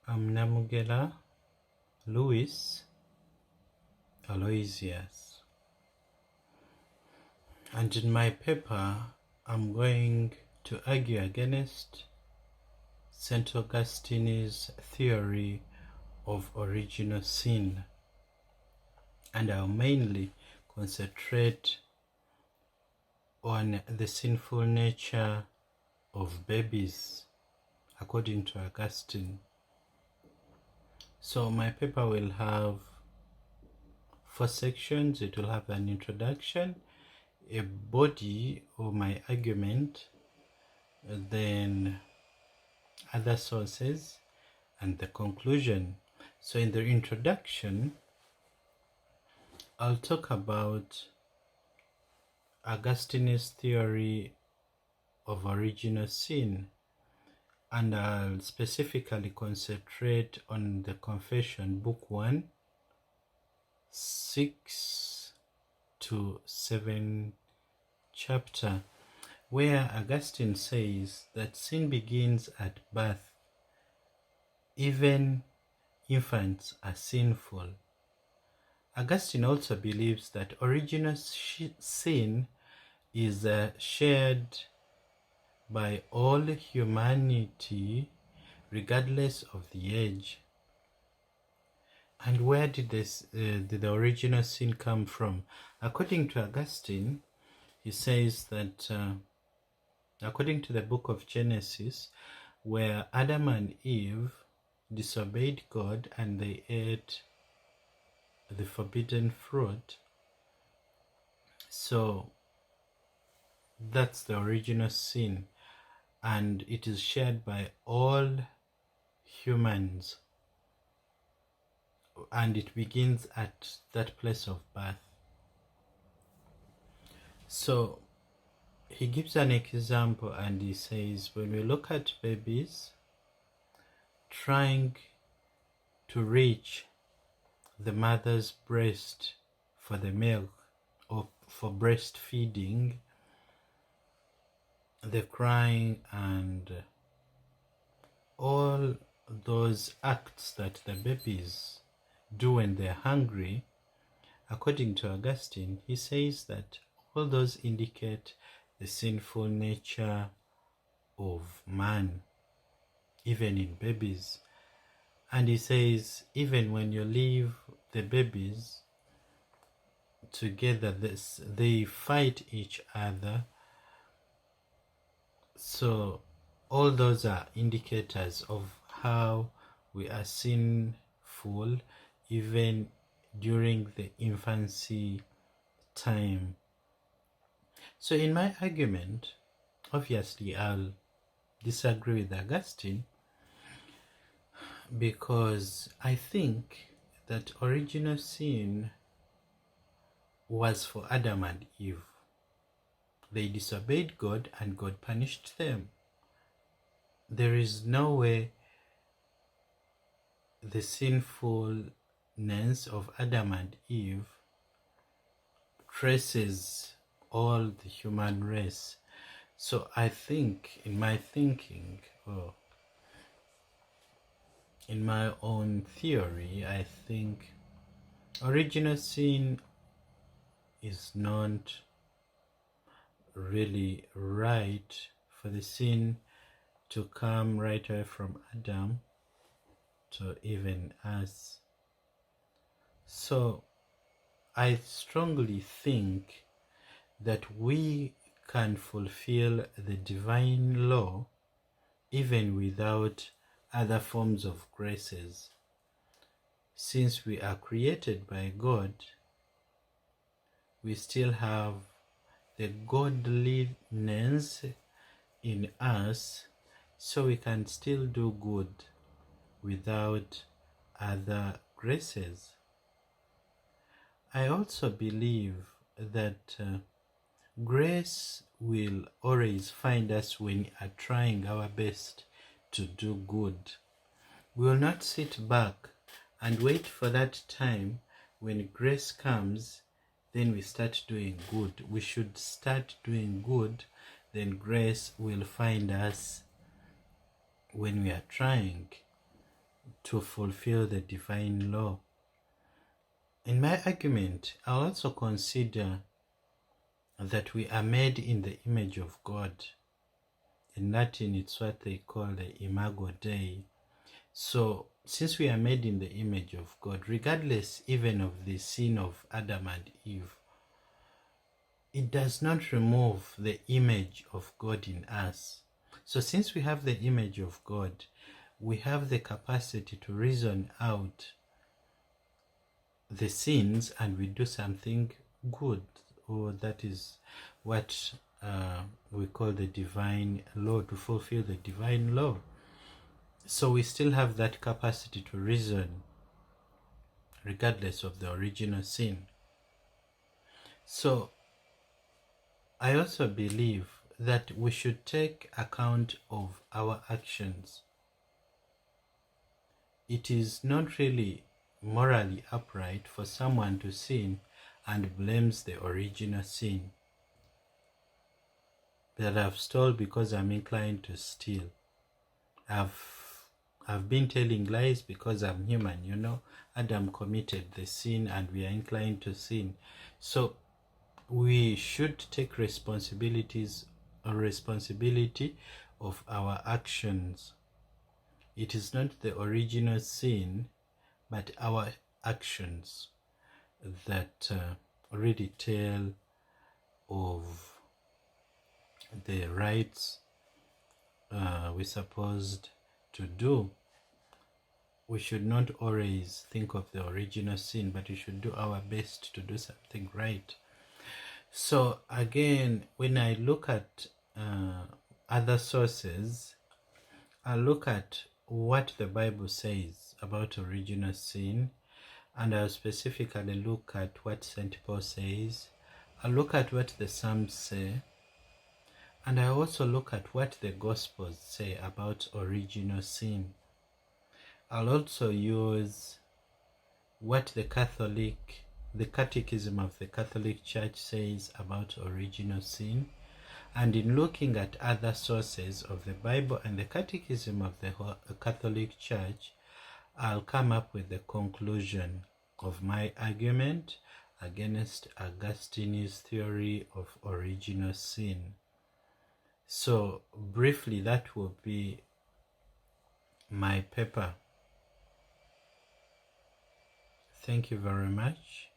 I'm Namugela Louis Aloysius, and in my paper I'm going to argue against St. Augustine's theory of original sin, and I'll mainly concentrate on the sinful nature of babies according to Augustine. So my paper will have 4 sections. It will have an introduction, a body of my argument, then other sources, and the conclusion. So in the introduction, I'll talk about Augustine's theory of original sin, and I'll specifically concentrate on the Confession, Book 1, 6 to 7 chapter, where Augustine says that sin begins at birth. Even infants are sinful. Augustine also believes that original sin is shared by all humanity regardless of the age. And where did the original sin come from? According to Augustine, he says that according to the book of Genesis, where Adam and Eve disobeyed God and they ate the forbidden fruit, so that's the original sin, and it is shared by all humans, and it begins at that place of birth. So he gives an example, and he says, when we look at babies trying to reach the mother's breast for the milk or for breastfeeding, the crying and all those acts that the babies do when they're hungry, according to Augustine, he says that all those indicate the sinful nature of man, even in babies. And he says, even when you leave the babies together, they fight each other. So all those are indicators of how we are sinful even during the infancy time. So in my argument, obviously I'll disagree with Augustine, because I think that original sin was for Adam and Eve. They disobeyed God and God punished them. There is no way the sinfulness of Adam and Eve traces all the human race. So I think, in my thinking, in my own theory, I think original sin is not really right for the sin to come right away from Adam to even us. So I strongly think that we can fulfill the divine law even without other forms of graces. Since we are created by God, we still have the godliness in us, so we can still do good without other graces. I also believe that grace will always find us when we are trying our best to do good. We will not sit back and wait for that time when grace comes, then we start doing good. We should start doing good, then grace will find us when we are trying. to fulfill the divine law. In my argument, I'll also consider that we are made in the image of God. In Latin, it's what they call the imago Dei. So, since we are made in the image of God, regardless even of the sin of Adam and Eve, it does not remove the image of God in us. So, since we have the image of God, we have the capacity to reason out the sins and we do something good, or that is what we call the divine law, to fulfill the divine law. So we still have that capacity to reason regardless of the original sin. So I also believe that we should take account of our actions. It is not really morally upright for someone to sin and blames the original sin. That I've stole because I'm inclined to steal. I've been telling lies because I'm human, you know. Adam committed the sin and we are inclined to sin. So we should take responsibility of our actions. It is not the original sin, but our actions that really tell of the rights we're supposed to do. We should not always think of the original sin, but we should do our best to do something right. So again, when I look at other sources, I look at what the Bible says about original sin, and I'll specifically look at what St. Paul says. I look at what the Psalms say, and I also look at what the Gospels say about original sin. I'll also use what the Catechism of the Catholic Church says about original sin. And in looking at other sources of the Bible and the Catechism of the Catholic Church, I'll come up with the conclusion of my argument against Augustine's theory of original sin. So briefly, that will be my paper. Thank you very much.